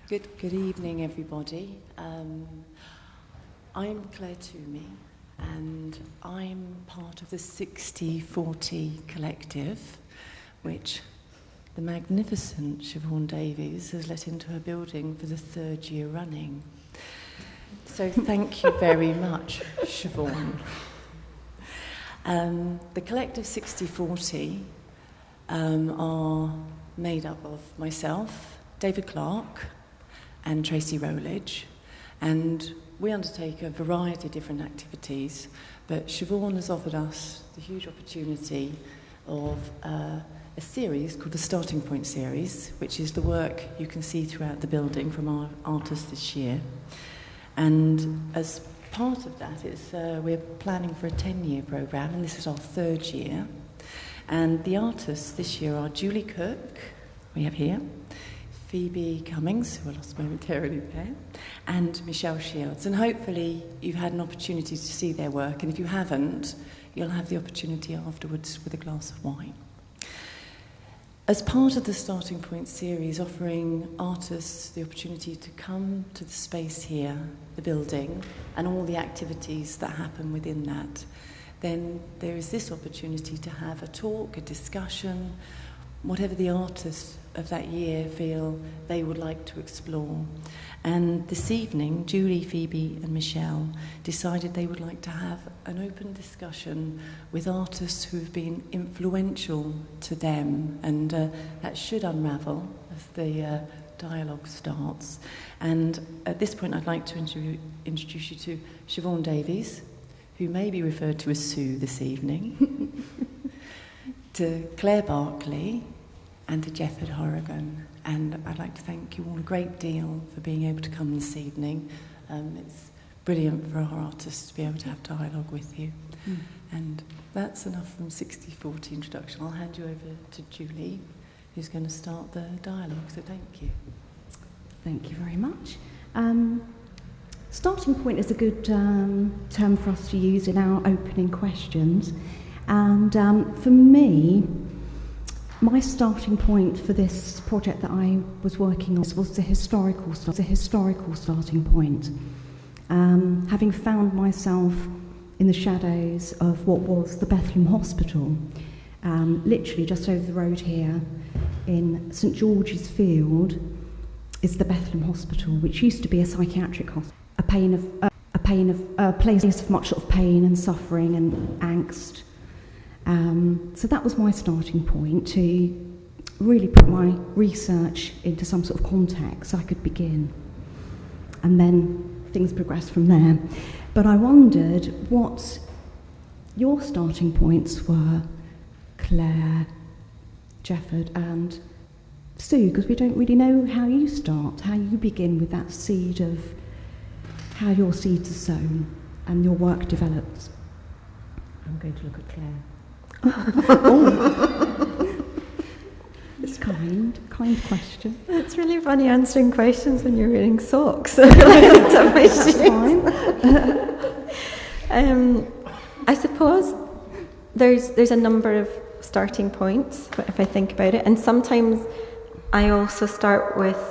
Good evening, everybody. I'm Claire Toomey, and I'm part of the 6040 collective, which the magnificent Siobhan Davies has let into her building for the 3rd year running. So thank you very much, Siobhan. The collective 6040 are made up of myself, David Clark, and Tracy Rowledge, and we undertake a variety of different activities, but Siobhan has offered us the huge opportunity of a series called the Starting Point series, which is the work you can see throughout the building from our artists this year. And as part of that, we're planning for a 10-year programme, and this is our 3rd year. And the artists this year are Julie Cook, we have here, Phoebe Cummings, who I lost momentarily there, and Michelle Shields. And hopefully you've had an opportunity to see their work, and if you haven't, you'll have the opportunity afterwards with a glass of wine. As part of the Starting Point series, offering artists the opportunity to come to the space here, the building, and all the activities that happen within that, then there is this opportunity to have a talk, a discussion, whatever the artists of that year feel they would like to explore. And this evening, Julie, Phoebe and Michelle decided they would like to have an open discussion with artists who've been influential to them, and that should unravel as the dialogue starts. And at this point I'd like to introduce you to Siobhan Davies, who may be referred to as Sue this evening, to Claire Barclay, and to Jefford, Horrigan. And I'd like to thank you all a great deal for being able to come this evening. It's brilliant for our artists to be able to have dialogue with you. And that's enough from 6040 introduction. I'll hand you over to Julie, who's going to start the dialogue, so thank you. Thank you very much. Starting point is a good term for us to use in our opening questions. And for me, my starting point for this project that I was working on was the historical starting point. Having found myself in the shadows of what was the Bethlehem Hospital, literally just over the road here in St George's Field is the Bethlehem Hospital, which used to be a psychiatric hospital, a place of much sort of pain and suffering and angst. So that was my starting point, to really put my research into some sort of context so I could begin. And then things progressed from there. But I wondered what your starting points were, Claire, Jefford and Sue, because we don't really know how you start, how you begin with that seed of how your seeds are sown and your work develops. I'm going to look at Claire. It's kind question. It's really funny answering questions when you're wearing socks. That's fine. I suppose there's a number of starting points if I think about it, and sometimes I also start with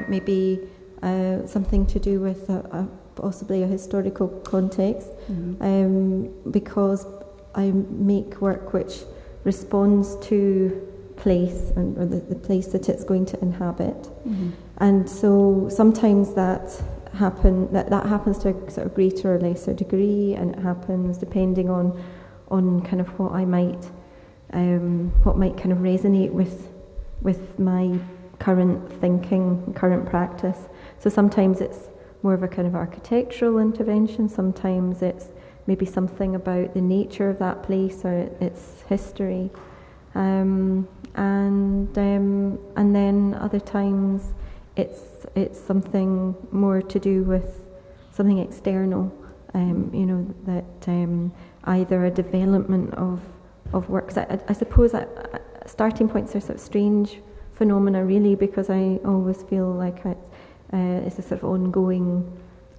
maybe something to do with possibly a historical context, because I make work which responds to place or the place that it's going to inhabit, and so sometimes that happens to a sort of greater or lesser degree, and it happens depending on kind of what might kind of resonate with my current thinking, current practice. So sometimes it's more of a kind of architectural intervention, sometimes it's maybe something about the nature of that place or its history, and then other times it's something more to do with something external, that either a development of works. I suppose starting points are sort of strange phenomena, really, because I always feel like it's a sort of ongoing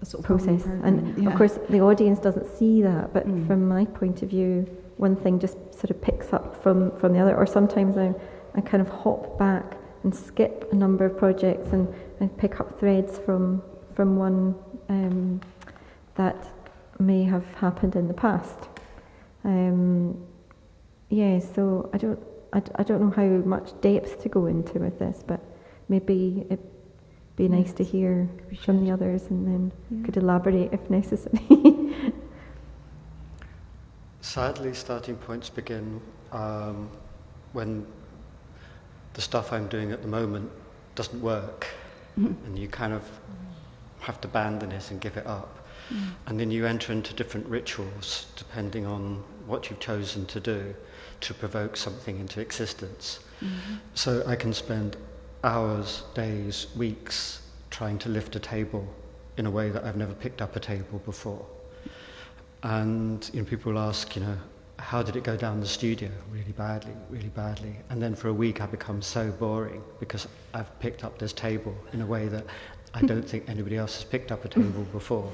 sort of process, and of course the audience doesn't see that, but from my point of view, one thing just sort of picks up from the other, or sometimes I kind of hop back skip a number of projects and pick up threads from one that may have happened in the past. So I don't know how much depth to go into with this, but maybe it'd be nice to hear from the others, and then could elaborate if necessary. Sadly, starting points begin when the stuff I'm doing at the moment doesn't work, and you kind of have to abandon it and give it up. And then you enter into different rituals depending on what you've chosen to do to provoke something into existence. So I can spend hours, days, weeks trying to lift a table in a way that I've never picked up a table before. And people will ask, how did it go down the studio? Really badly, really badly. And then for a week I become so boring because I've picked up this table in a way that I don't think anybody else has picked up a table before.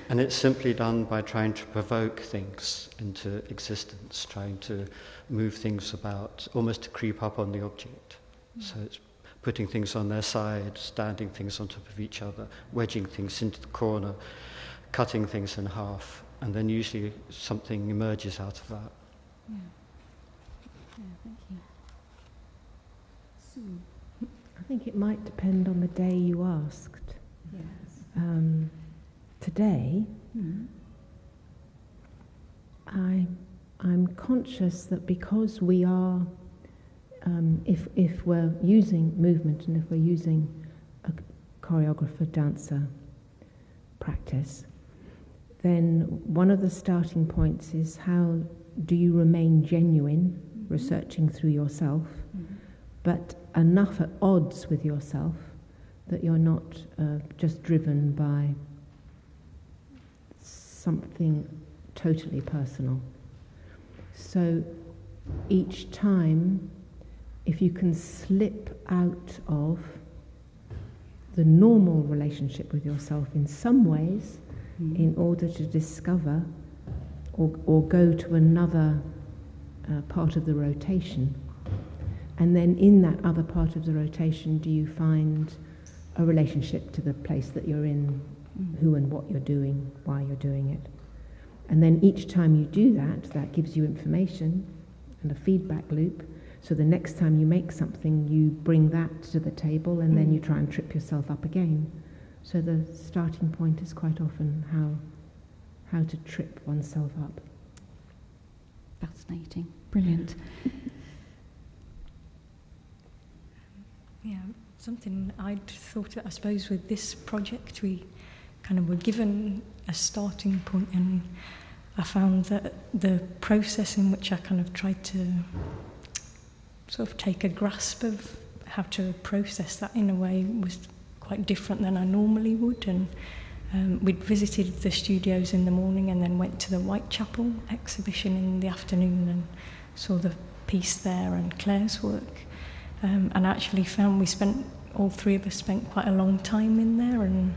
And it's simply done by trying to provoke things into existence, trying to move things about, almost to creep up on the object. So it's putting things on their side, standing things on top of each other, wedging things into the corner, cutting things in half, and then usually something emerges out of that. Thank you. Sue. I think it might depend on the day you asked. Yes. Today, I'm conscious that because we are, if we're using movement and if we're using a choreographer, dancer practice, then one of the starting points is how do you remain genuine, researching through yourself, but enough at odds with yourself that you're not just driven by something totally personal. So each time, if you can slip out of the normal relationship with yourself in some ways, in order to discover or go to another part of the rotation. And then in that other part of the rotation, do you find a relationship to the place that you're in, who and what you're doing, why you're doing it. And then each time you do that, that gives you information and a feedback loop. So the next time you make something, you bring that to the table, and then you try and trip yourself up again. So the starting point is quite often how to trip oneself up. Fascinating. Brilliant. Yeah, something I'd thought, I suppose, with this project, we kind of were given a starting point, and I found that the process in which I kind of tried to sort of take a grasp of how to process that in a way was quite different than I normally would. And we'd visited the studios in the morning and then went to the Whitechapel exhibition in the afternoon and saw the piece there and Claire's work. And actually found all three of us spent quite a long time in there, and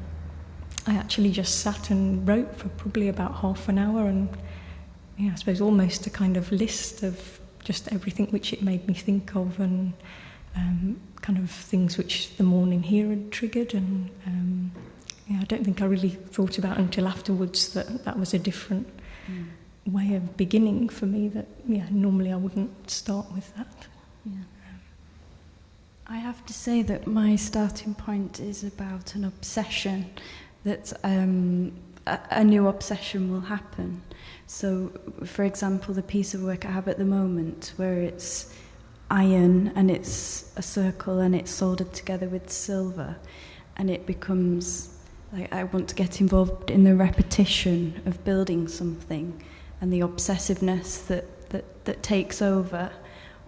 I actually just sat and wrote for probably about half an hour, and I suppose almost a kind of list of just everything which it made me think of, and kind of things which the morning here had triggered. And I don't think I really thought about until afterwards that was a different way of beginning for me, that normally I wouldn't start with that. I have to say that my starting point is about an obsession, that a new obsession will happen. So, for example, the piece of work I have at the moment, where it's iron and it's a circle and it's soldered together with silver, and it becomes like I want to get involved in the repetition of building something and the obsessiveness that takes over.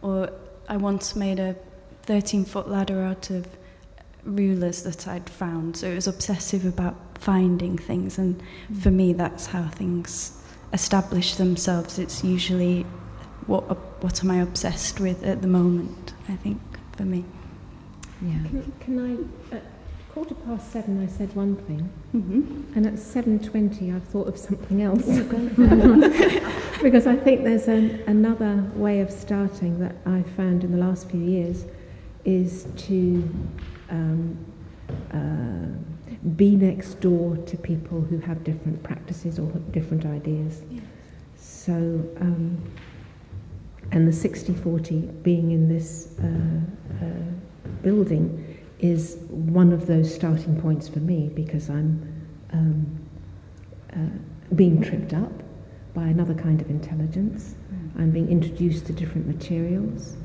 Or I once made a 13-foot ladder out of rulers that I'd found, so it was obsessive about finding things, and for me that's how things establish themselves. It's usually what am I obsessed with at the moment, I think, for me. Can I, at 7:15 I said one thing, and at 7:20 I've thought of something else. Because I think there's another way of starting that I've found in the last few years, is to be next door to people who have different practices or different ideas. Yeah. So, and the 60-40 being in this building is one of those starting points for me, because I'm being tripped up by another kind of intelligence. I'm being introduced to different materials.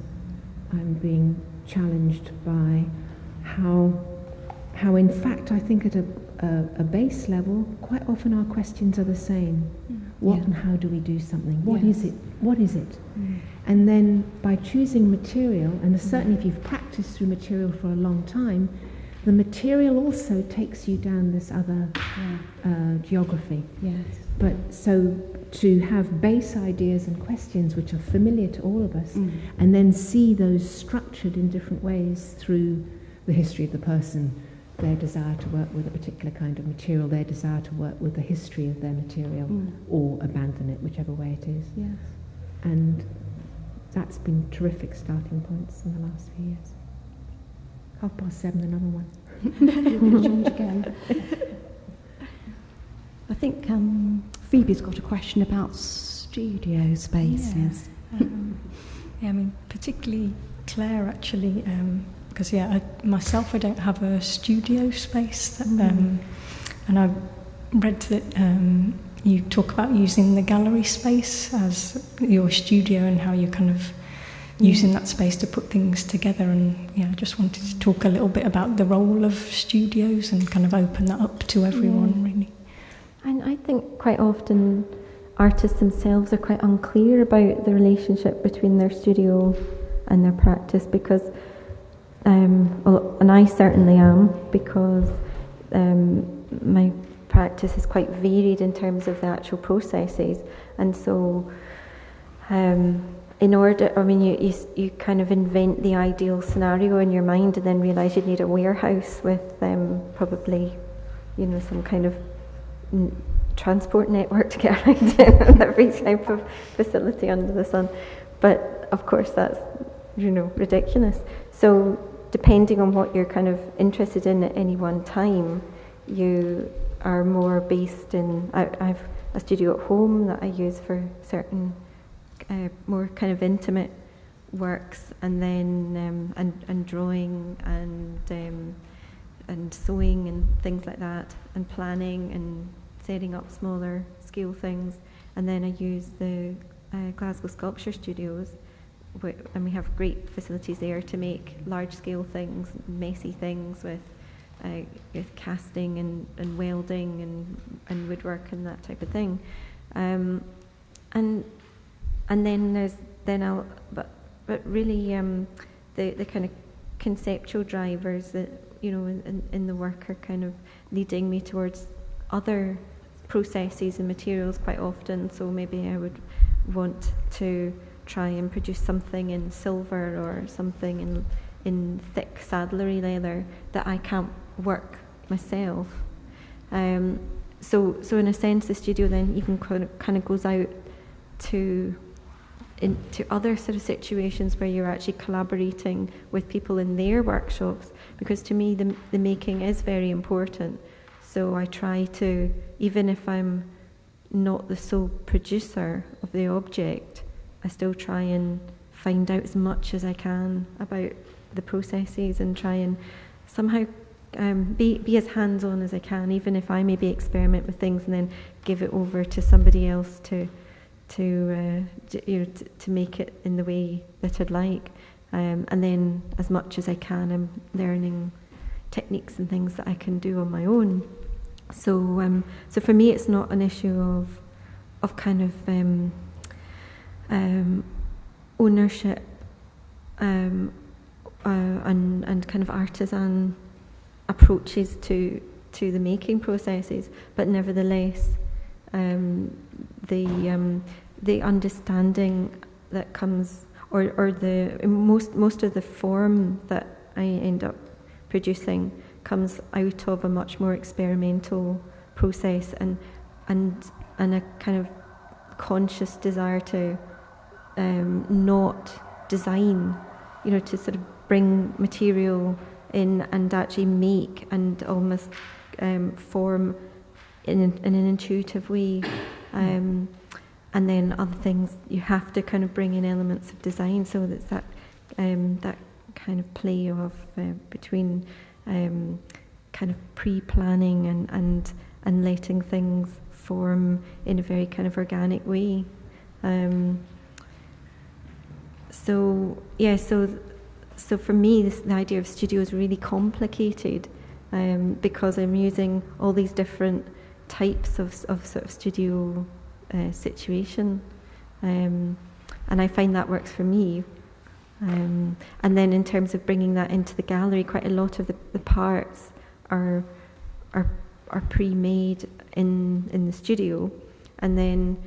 I'm being challenged by how in fact I think at a base level quite often our questions are the same. What and how do we do something? What is it? What is it? And then by choosing material, and certainly if you've practiced through material for a long time, the material also takes you down this other geography. Yes. But so to have base ideas and questions which are familiar to all of us, and then see those structured in different ways through the history of the person, their desire to work with a particular kind of material, their desire to work with the history of their material, or abandon it, whichever way it is. Yes. And that's been terrific starting points in the last few years. 7:30, another one. Change again. I think Phoebe's got a question about studio spaces. Yeah, I mean, particularly Claire, actually, because myself, I don't have a studio space, that, and I've read that you talk about using the gallery space as your studio and how you're kind of using that space to put things together. And I just wanted to talk a little bit about the role of studios and kind of open that up to everyone, really. And I think quite often artists themselves are quite unclear about the relationship between their studio and their practice, because, and I certainly am, because my practice is quite varied in terms of the actual processes, and so in order, I mean, you kind of invent the ideal scenario in your mind and then realise you need a warehouse with probably, some kind of transport network to get around every type of facility under the sun. But of course that's, ridiculous. So depending on what you're kind of interested in at any one time, you are more based in, I have a studio at home that I use for certain more kind of intimate works, and then and drawing and sewing and things like that, and planning and setting up smaller scale things. And then I use the Glasgow Sculpture Studios, and we have great facilities there to make large scale things, messy things with casting and welding and woodwork and that type of thing. And then there's but really the kind of conceptual drivers that in the work are kind of leading me towards other processes and materials quite often. So maybe I would want to try and produce something in silver or something in thick saddlery leather that I can't work myself. So in a sense, the studio then even kind of goes out into other sort of situations where you're actually collaborating with people in their workshops, because to me the making is very important. So I try to, even if I'm not the sole producer of the object, I still try and find out as much as I can about the processes and try and somehow be as hands-on as I can, even if I maybe experiment with things and then give it over to somebody else to make it in the way that I'd like, and then as much as I can, I'm learning techniques and things that I can do on my own. So for me, it's not an issue of kind of ownership and kind of artisan approaches to the making processes, but nevertheless, the understanding that comes, or the most of the form that I end up producing comes out of a much more experimental process and a kind of conscious desire to not design, to sort of bring material in and actually make and almost form in an intuitive way. And then other things, you have to kind of bring in elements of design, so that's that kind of play of between kind of pre-planning and letting things form in a very kind of organic way. So for me, the idea of studio is really complicated because I'm using all these different types of sort of studio situation, and I find that works for me. And then in terms of bringing that into the gallery, quite a lot of the parts are pre-made in the studio, and then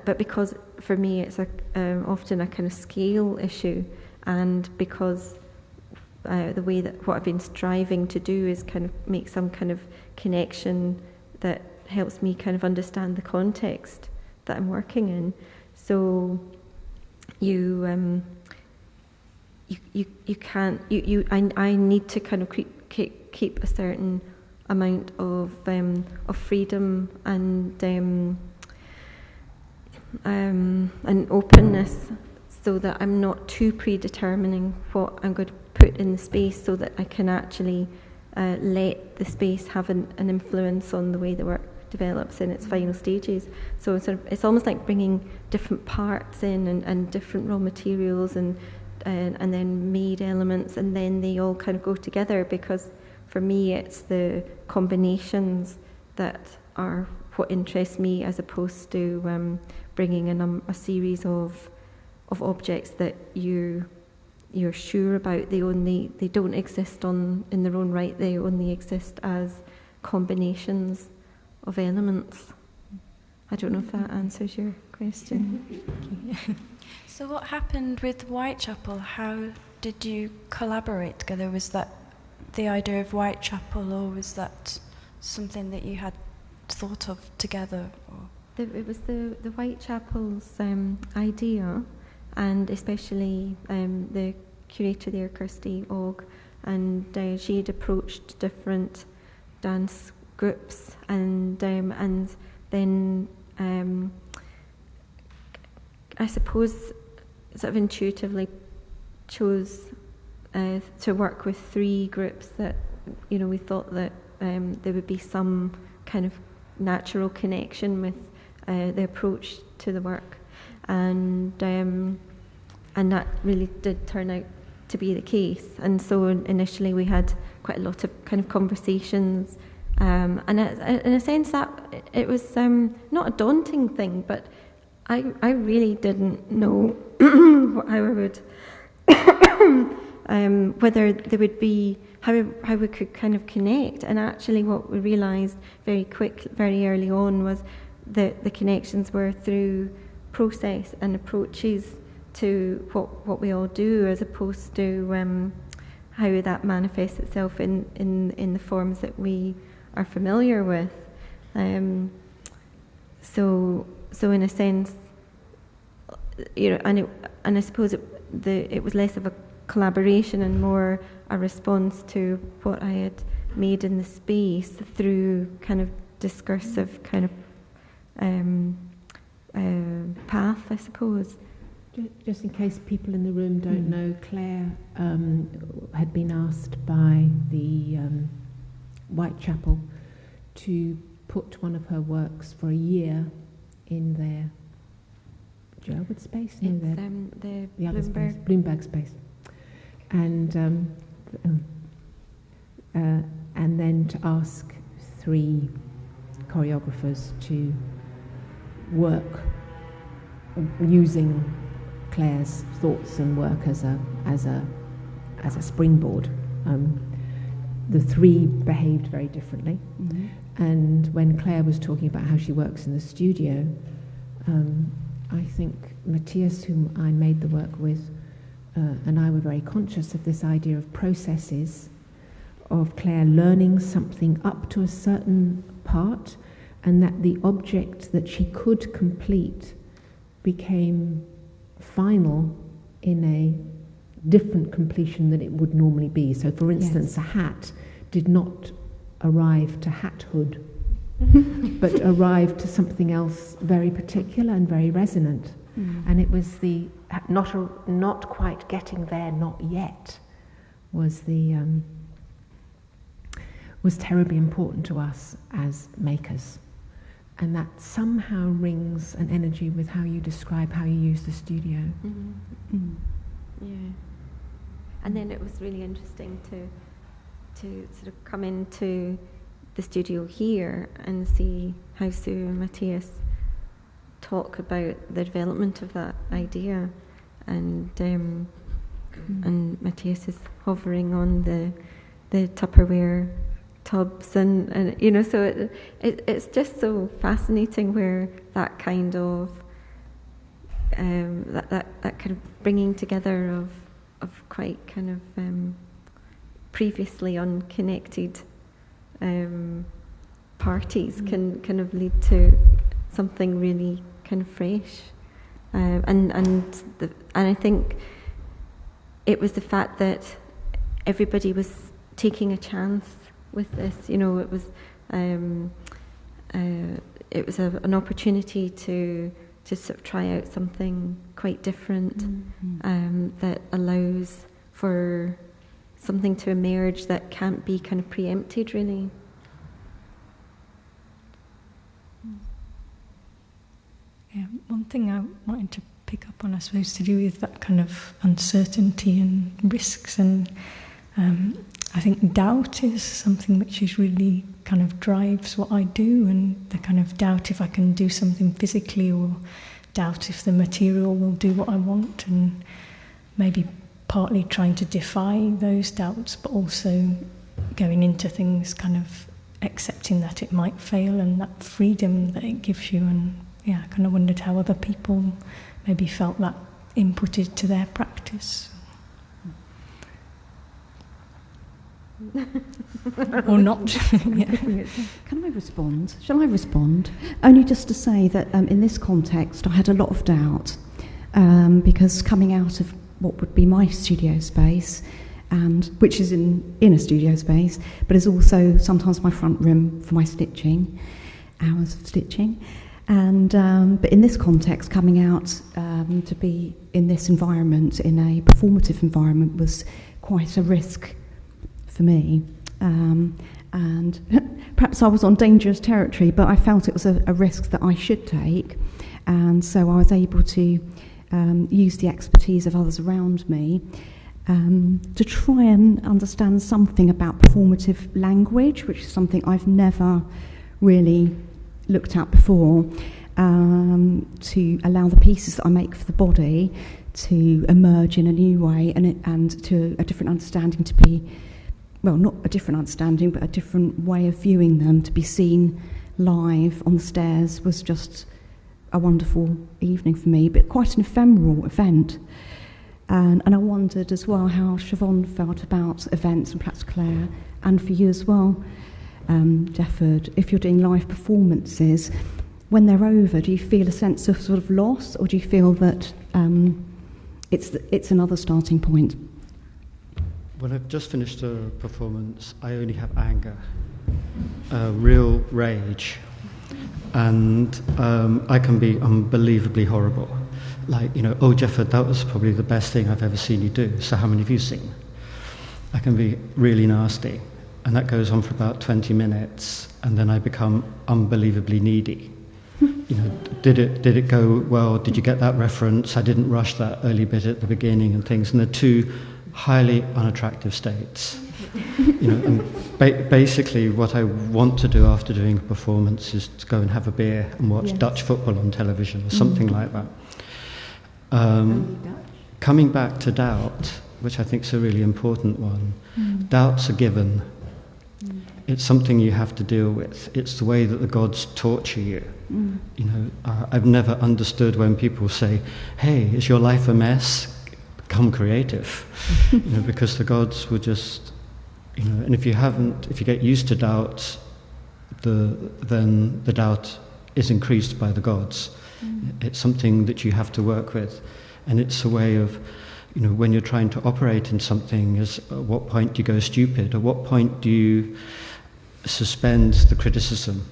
but because for me it's often a kind of scale issue, and because the way that what I've been striving to do is kind of make some kind of connection that helps me kind of understand the context that I'm working in. So I need to kind of keep a certain amount of freedom and openness, so that I'm not too predetermining what I'm going to put in the space, so that I can actually let the space have an influence on the way the work develops in its final stages. So it's almost like bringing different parts in and different raw materials and then made elements, and then they all kind of go together, because for me it's the combinations that are what interests me, as opposed to bringing a series of objects that you're sure about. They don't exist in their own right. They only exist as combinations of elements. I don't know if that answers your question. So what happened with Whitechapel? How did you collaborate together? Was that the idea of Whitechapel, or was that something that you had thought of together? It was the Whitechapel's idea, and especially the curator there, Kirsty Ogg, and she had approached different dance groups, and then I suppose sort of intuitively chose to work with 3 groups that, you know, we thought that there would be some kind of natural connection with the approach to the work, and that really did turn out to be the case. And so initially we had quite a lot of kind of conversations, and in a sense that it was not a daunting thing, but I really didn't know how I would whether there would be how we could kind of connect. And actually what we realised very early on was that the connections were through process and approaches to what we all do, as opposed to how that manifests itself in the forms that we are familiar with. So in a sense, you know, and I suppose it was less of a collaboration and more a response to what I had made in the space through kind of discursive kind of path, I suppose. Just in case people in the room don't know, Claire had been asked by the Whitechapel to put one of her works for a year in their Jefford space? No, the other space, Bloomberg space. And then to ask 3 choreographers to work using Claire's thoughts and work as a springboard. The 3 behaved very differently, and when Claire was talking about how she works in the studio, I think Matthias, whom I made the work with, and I were very conscious of this idea of processes, of Claire learning something up to a certain part, and that the object that she could complete became final in a different completion than it would normally be. So, for instance, a hat did not arrive to hathood, but arrived to something else very particular and very resonant. And it was the not quite getting there, not yet, was terribly important to us as makers. And that somehow rings an energy with how you describe how you use the studio. Yeah. And then it was really interesting to sort of come into the studio here and see how Sue and Matthias talk about the development of that idea, and Matthias is hovering on the Tupperware tubs, and you know, so it's just so fascinating where that kind of that kind of bringing together of quite kind of previously unconnected parties can kind of lead to something really kind of fresh, and I think it was the fact that everybody was taking a chance with this. You know, it was an opportunity to sort of try out something quite different, that allows for something to emerge that can't be kind of preempted, really. Yeah, one thing I wanted to pick up on, I suppose, to do with that kind of uncertainty and risks, and I think doubt is something which is really kind of drives what I do, and the kind of doubt if I can do something physically, or doubt if the material will do what I want, and maybe partly trying to defy those doubts, but also going into things kind of accepting that it might fail, and that freedom that it gives you. And yeah, I kind of wondered how other people maybe felt that inputted to their practice. Or not. Can I respond? Shall I respond? Only just to say that in this context I had a lot of doubt, because coming out of what would be my studio space, and which is in a studio space, but is also sometimes my front room for my stitching, hours of stitching, and but in this context, coming out to be in this environment, in a performative environment, was quite a risk for me, and perhaps I was on dangerous territory, but I felt it was a risk that I should take, and so I was able to use the expertise of others around me to try and understand something about performative language, which is something I've never really looked at before, to allow the pieces that I make for the body to emerge in a new way, and to a different understanding to be, well, not a different understanding, but a different way of viewing them, to be seen live on the stairs, was just a wonderful evening for me, but quite an ephemeral event. And I wondered as well how Siobhan felt about events, and perhaps Claire, and for you as well, Jefford, if you're doing live performances, when they're over, do you feel a sense of sort of loss, or do you feel that it's another starting point? When I've just finished a performance, I only have anger, real rage, and I can be unbelievably horrible. Like, you know, oh, Jefford, that was probably the best thing I've ever seen you do, so how many have you seen? I can be really nasty, and that goes on for about 20 minutes, and then I become unbelievably needy. You know, did it go well? Did you get that reference? I didn't rush that early bit at the beginning and things, and they're two highly unattractive states. You know, and basically what I want to do after doing a performance is to go and have a beer and watch Dutch football on television or something like that. Coming back to doubt, which I think is a really important one, doubt's a given. It's something you have to deal with. It's the way that the gods torture you. You know, I've never understood when people say, hey, is your life a mess? Become creative. You know, because the gods were just, you know, and if you get used to doubt, then the doubt is increased by the gods. It's something that you have to work with, and it's a way of when you're trying to operate in something, is at what point do you go stupid? At what point do you suspend the criticism?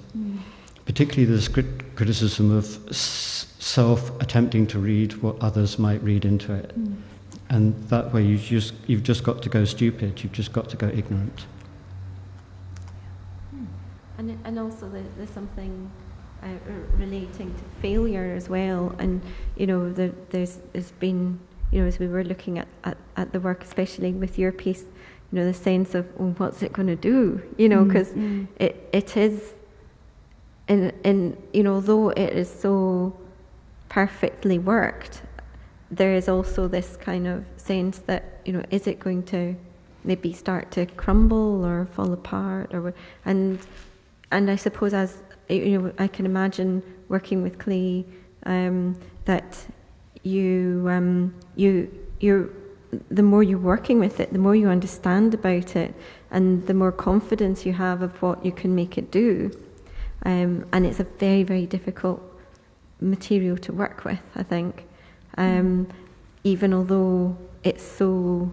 Particularly this criticism of self attempting to read what others might read into it. And that way you've just got to go stupid, you've just got to go ignorant. And also there's something relating to failure as well. And, there's been, as we were looking at the work, especially with your piece, the sense of, well, what's it going to do? Because it is, although it is so perfectly worked, there is also this kind of sense that, is it going to maybe start to crumble or fall apart, and I suppose, as I can imagine working with clay, that you're the more you're working with it, the more you understand about it, and the more confidence you have of what you can make it do. And it's a very, very difficult material to work with, I think. Even although it's so,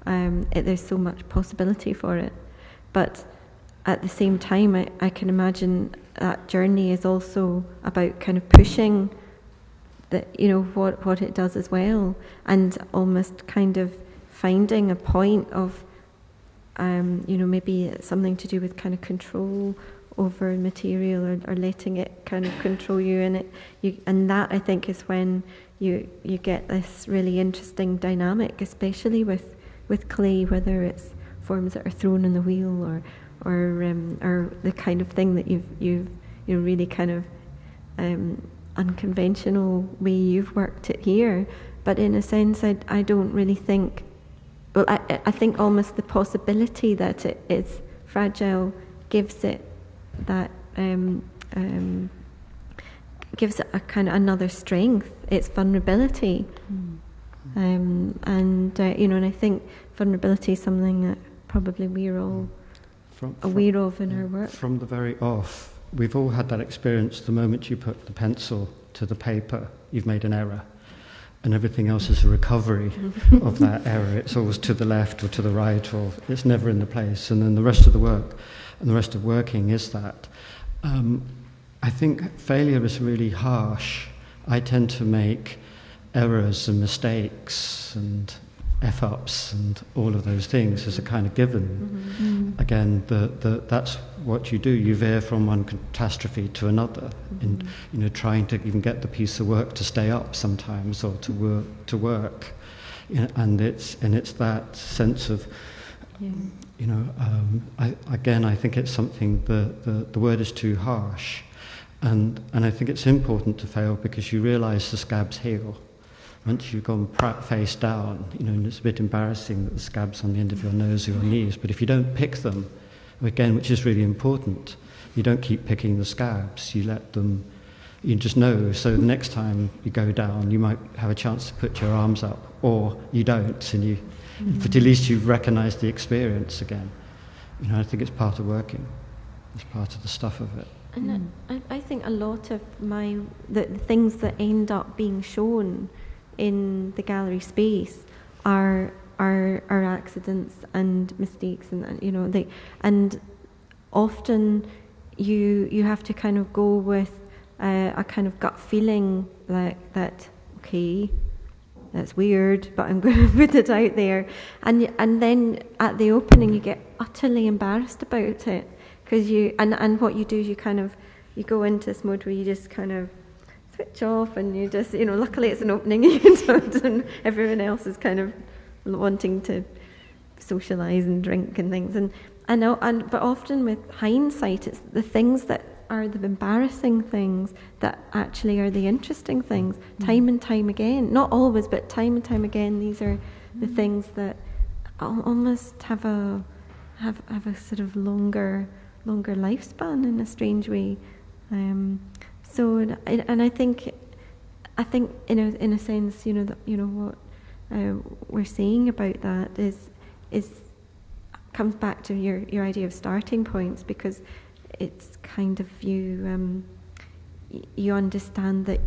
there's so much possibility for it. But at the same time, I can imagine that journey is also about kind of pushing that, what it does as well, and almost kind of finding a point of, maybe it's something to do with kind of control over material, or letting it kind of control you, and that I think is when you get this really interesting dynamic, especially with clay, whether it's forms that are thrown in the wheel or the kind of thing that you've really kind of unconventional way you've worked it here. But in a sense, I don't really think. Well, I think almost the possibility that it is fragile gives it that gives it a kind of another strength. It's vulnerability, and I think vulnerability is something that probably we're all aware of in our work. From the very off, we've all had that experience. The moment you put the pencil to the paper, you've made an error, and everything else is a recovery of that error. It's always to the left or to the right, or it's never in the place. And then the rest of the work and the rest of working is that. I think failure is really harsh. I tend to make errors and mistakes and F-ups and all of those things as a kind of given. Again, that's what you do. You veer from one catastrophe to another, and trying to even get the piece of work to stay up sometimes, or to work. And it's that sense of, I think it's something. The word is too harsh, and I think it's important to fail because you realise the scabs heal. Once you've gone face down, and it's a bit embarrassing that the scab's on the end of your nose or your knees, but if you don't pick them, again, which is really important, you don't keep picking the scabs, you let them, you just know, so the next time you go down, you might have a chance to put your arms up, or you don't, but at least you've recognised the experience again. I think it's part of working, it's part of the stuff of it. And I think a lot of the things that end up being shown in the gallery space are accidents and mistakes, and often you have to kind of go with a kind of gut feeling like that. Okay, that's weird, but I'm going to put it out there, and then at the opening you get utterly embarrassed about it, because and what you do is you go into this mode where you just kind of switch off, and you just, luckily it's an opening, and everyone else is kind of wanting to socialise and drink and things, but often with hindsight, it's the things that are the embarrassing things that actually are the interesting things. Time and time again, not always, but time and time again, these are the things that almost have a sort of longer lifespan in a strange way. So, and I think in a sense, what we're saying about that is comes back to your idea of starting points, because it's kind of you understand that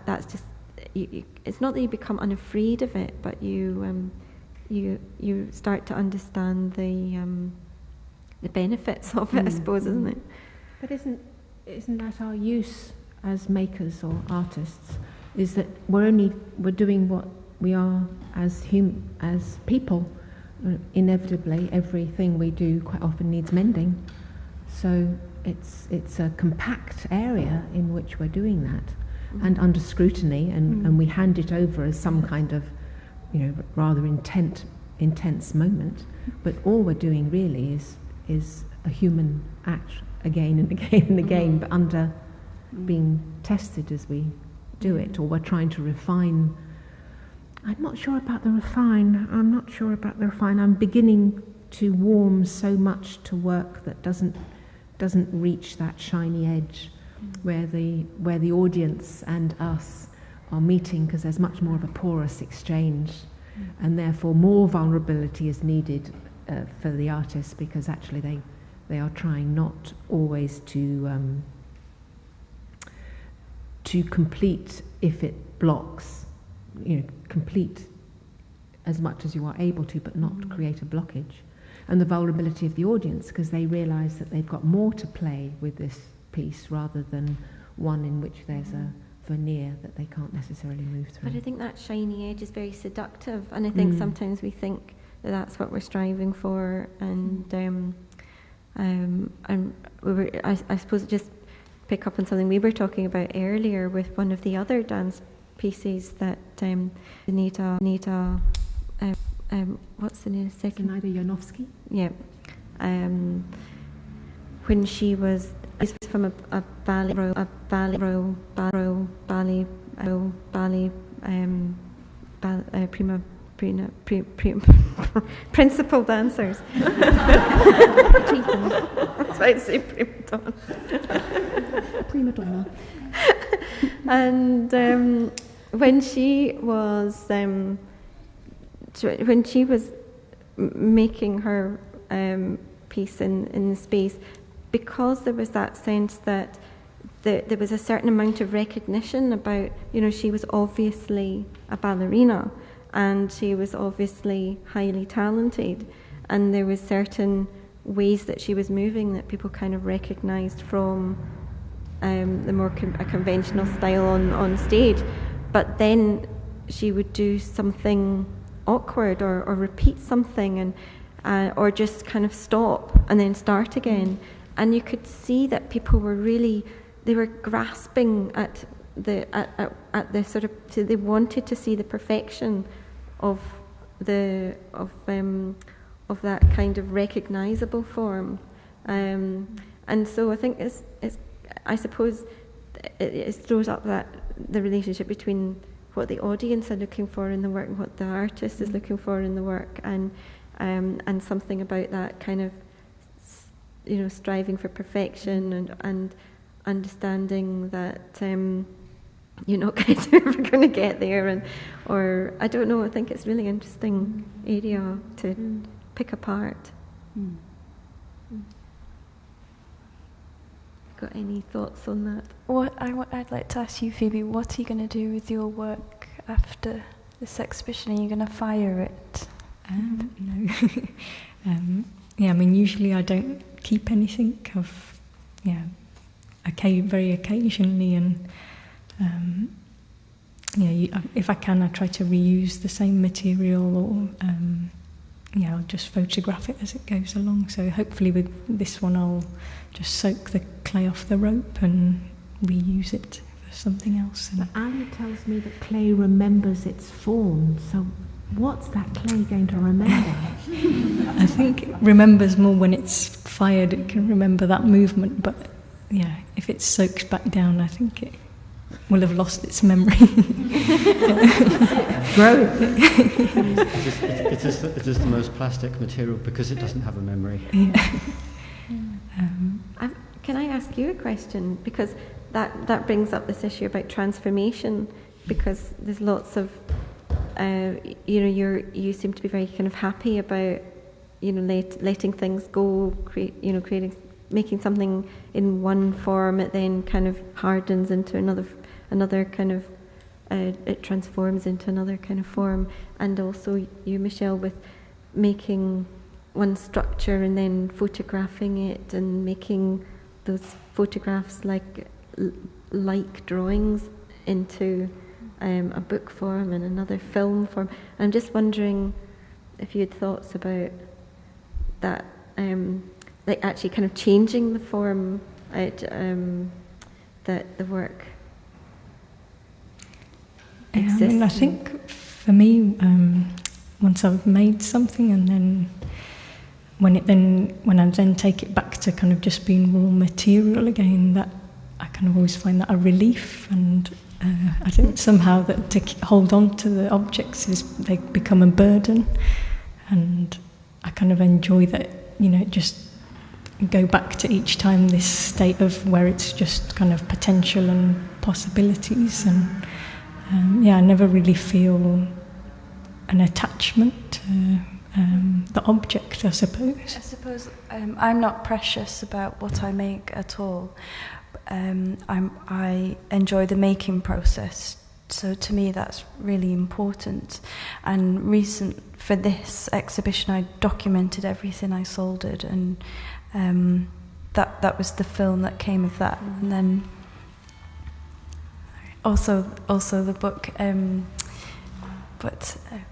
that's just it's not that you become unafraid of it, but you start to understand the benefits of it, I suppose, isn't it? But isn't that our use as makers or artists? Is that we're doing what we are as people. Inevitably, everything we do quite often needs mending. So it's a compact area in which we're doing that, and under scrutiny, and we hand it over as some kind of, rather intense moment. But all we're doing really is a human act again and again and again, but under being tested as we do it, or we're trying to refine. I'm not sure about the refine. I'm beginning to warm so much to work that doesn't reach that shiny edge, where the audience and us are meeting, because there's much more of a porous exchange, and therefore more vulnerability is needed for the artists, because actually they are trying not always to complete if it blocks. Complete as much as you are able to, but not create a blockage. And the vulnerability of the audience, because they realise that they've got more to play with this piece rather than one in which there's a veneer that they can't necessarily move through. But I think that shiny edge is very seductive, and I think sometimes we think that that's what we're striving for, and I suppose just pick up on something we were talking about earlier with one of the other dance pieces that Anita, what's the name? Anita Janovsky? Yeah. When she was from a principal dancers. That's why I say prima donna. And when she was making her piece in the space, because there was that sense that there was a certain amount of recognition about, she was obviously a ballerina and she was obviously highly talented, and there was certain ways that she was moving that people kind of recognised from the more a conventional style on stage. But then she would do something awkward or repeat something, and or just kind of stop and then start again. And you could see that people were they were grasping at the sort of, they wanted to see the perfection of that kind of recognisable form. And so I think I suppose it throws up that the relationship between what the audience are looking for in the work and what the artist is looking for in the work, and something about that kind of, striving for perfection and understanding that you're not ever going to get there, or I don't know. I think it's a really interesting area to pick apart. Got any thoughts on that? I'd like to ask you, Phoebe, what are you going to do with your work after this exhibition? Are you going to fire it? No. Usually I don't keep anything. Very occasionally, and if I can, I try to reuse the same material, or I'll just photograph it as it goes along. So hopefully with this one I'll just soak the clay off the rope and reuse it for something else. But Ali tells me that clay remembers its form, so what's that clay going to remember? I think it remembers more when it's fired. It can remember that movement, but if it soaks back down, I think it will have lost its memory. Grow. It is the most plastic material because it doesn't have a memory. Can I ask you a question? Because that brings up this issue about transformation, because there's lots of you seem to be very kind of happy about letting things go, making something in one form. It then kind of hardens into another kind of it transforms into another kind of form. And also you, Michelle, with making one structure and then photographing it and making those photographs like drawings into a book form and another film form. I'm just wondering if you had thoughts about that, like actually kind of changing the form that the work exists. I mean, I think for me, once I've made something, and then when I then take it back to kind of just being raw material again, that I kind of always find that a relief. And I think somehow that to hold on to the objects they become a burden, and I kind of enjoy that, just go back to each time this state of where it's just kind of potential and possibilities, and I never really feel an attachment to the object, I suppose. I'm not precious about what I make at all. I enjoy the making process, so to me that's really important. And for this exhibition, I documented everything I soldered, and that was the film that came of that. And then also the book.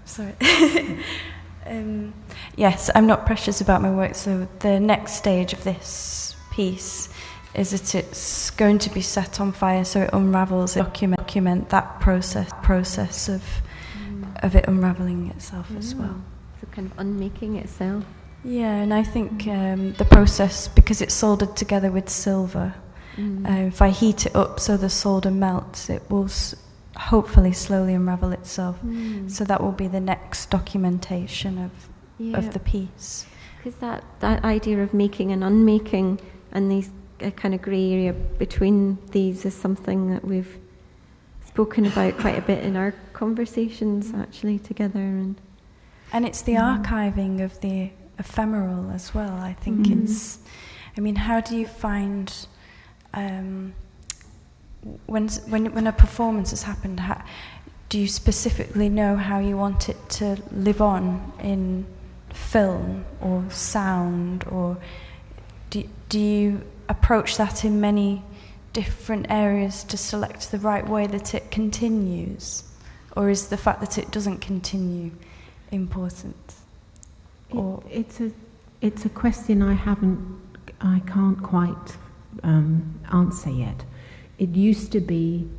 Sorry. Yes, I'm not precious about my work. So the next stage of this piece is that it's going to be set on fire, so it unravels. Document that process of it unraveling itself as well. So kind of unmaking itself. Yeah, and I think the process, because it's soldered together with silver, if I heat it up so the solder melts, it will hopefully slowly unravel itself. So that will be the next documentation of the piece. Because that idea of making and unmaking, and these kind of grey area between these, is something that we've spoken about quite a bit in our conversations actually together. And it's the archiving of the ephemeral as well. I think how do you find when a performance has happened, do you specifically know how you want it to live on in film or sound, or do you approach that in many different areas to select the right way that it continues, or is the fact that it doesn't continue important? It's a question I can't quite answer yet. It used to be,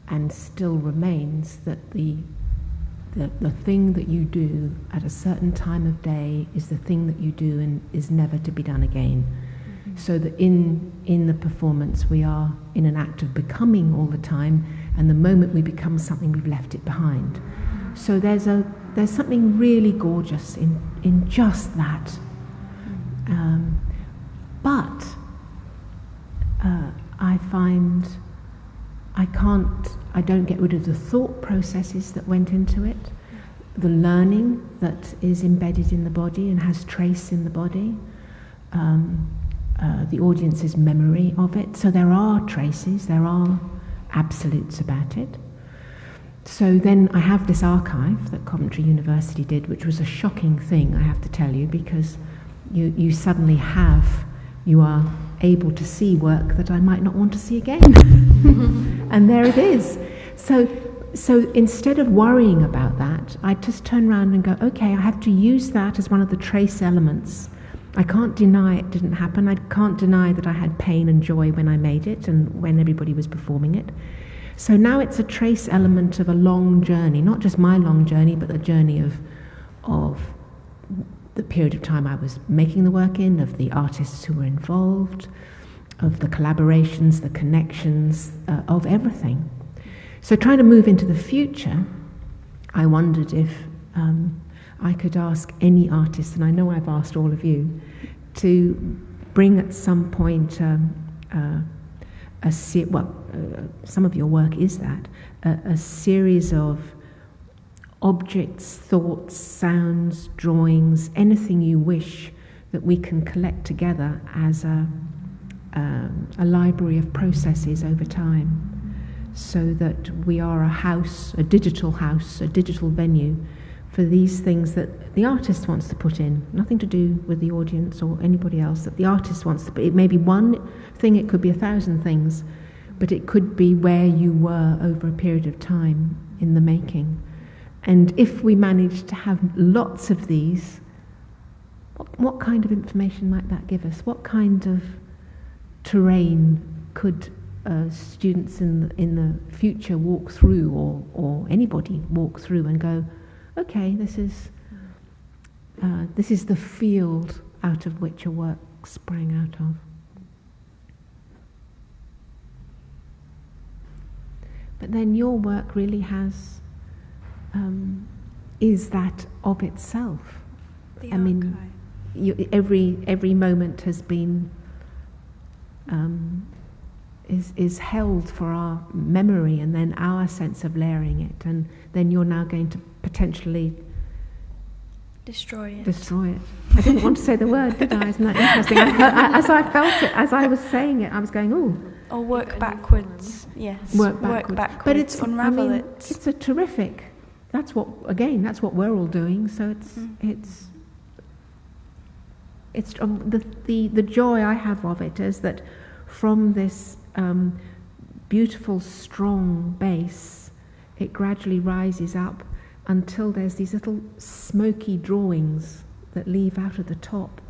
and still remains, that the thing that you do at a certain time of day is the thing that you do and is never to be done again. So that in the performance we are in an act of becoming all the time, and the moment we become something, we've left it behind. So there's something really gorgeous in just that. But I find I don't get rid of the thought processes that went into it, the learning that is embedded in the body and has trace in the body, the audience's memory of it. So there are traces, there are absolutes about it. So then I have this archive that Coventry University did, which was a shocking thing, I have to tell you, because you suddenly you are able to see work that I might not want to see again. And there it is. So instead of worrying about that, I just turn around and go, okay, I have to use that as one of the trace elements. I can't deny it didn't happen. I can't deny that I had pain and joy when I made it and when everybody was performing it. So now it's a trace element of a long journey, not just my long journey, but the journey of the period of time I was making the work in, of the artists who were involved, of the collaborations, the connections, of everything. So trying to move into the future, I wondered if I could ask any artist, and I know I've asked all of you, to bring at some point some of your work is that, a series of objects, thoughts, sounds, drawings, anything you wish that we can collect together as a library of processes over time. so that we are a house, a digital venue for these things that the artist wants to put in, nothing to do with the audience or anybody else, that the artist wants to put. It may be one thing, it could be 1,000 things, but it could be where you were over a period of time in the making. And if we manage to have lots of these, what kind of information might that give us? What kind of terrain could students in the future walk through, or anybody walk through and go, okay, this is the field out of which your work sprang out of. But then your work really has, is that of itself. The I mean, every moment has been, is held for our memory, and then our sense of layering it, and then you're now going to potentially destroy it. I didn't want to say the word, did I? Isn't that interesting? As I felt it, as I was saying it, I was going, ooh. Or work backwards, yes. Work backwards. But it's, unravel it. It's a terrific, that's what we're all doing, so it's the joy I have of it is that from this beautiful, strong base, it gradually rises up until there's these little smoky drawings that leave out at the top.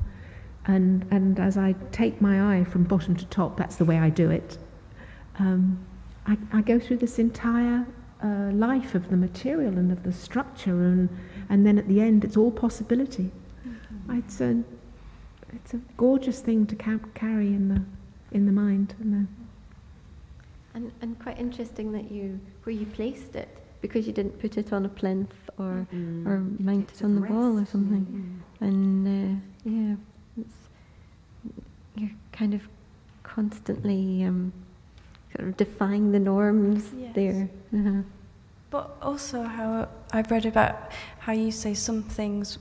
And as I take my eye from bottom to top, that's the way I do it, I go through this entire life of the material and of the structure, and then at the end it's all possibility. Mm-hmm. It's a gorgeous thing to carry in the mind. And quite interesting that where you placed it, because you didn't put it on a plinth or mount it on the wall or something. And you're kind of constantly sort of defying the norms there. Uh-huh. But also how I've read about how you say some things,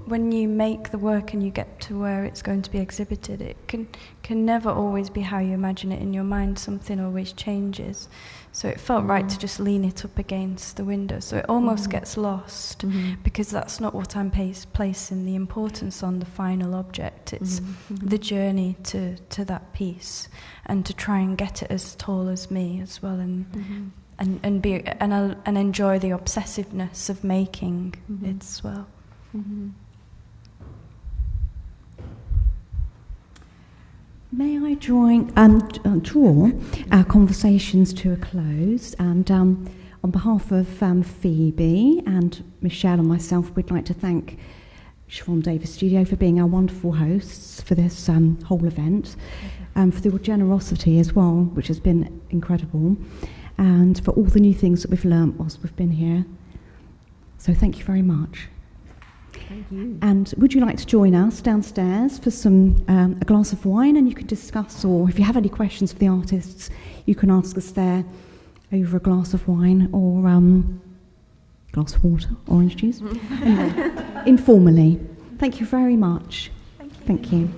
when you make the work and you get to where it's going to be exhibited, it can never always be how you imagine it in your mind. Something always changes. So it felt right to just lean it up against the window. So it almost gets lost because that's not what I'm placing the importance on, the final object. It's the journey to that piece, and to try and get it as tall as me as well, and enjoy the obsessiveness of making it as well. Mm-hmm. May I draw our conversations to a close, and on behalf of Phoebe and Michelle and myself, we'd like to thank Siobhan Davies Studio for being our wonderful hosts for this whole event, for their generosity as well, which has been incredible, and for all the new things that we've learnt whilst we've been here. So thank you very much. Thank you. And would you like to join us downstairs for some a glass of wine, and you can discuss, or if you have any questions for the artists, you can ask us there over a glass of wine or glass of water, orange juice, informally. Thank you very much. Thank you. Thank you.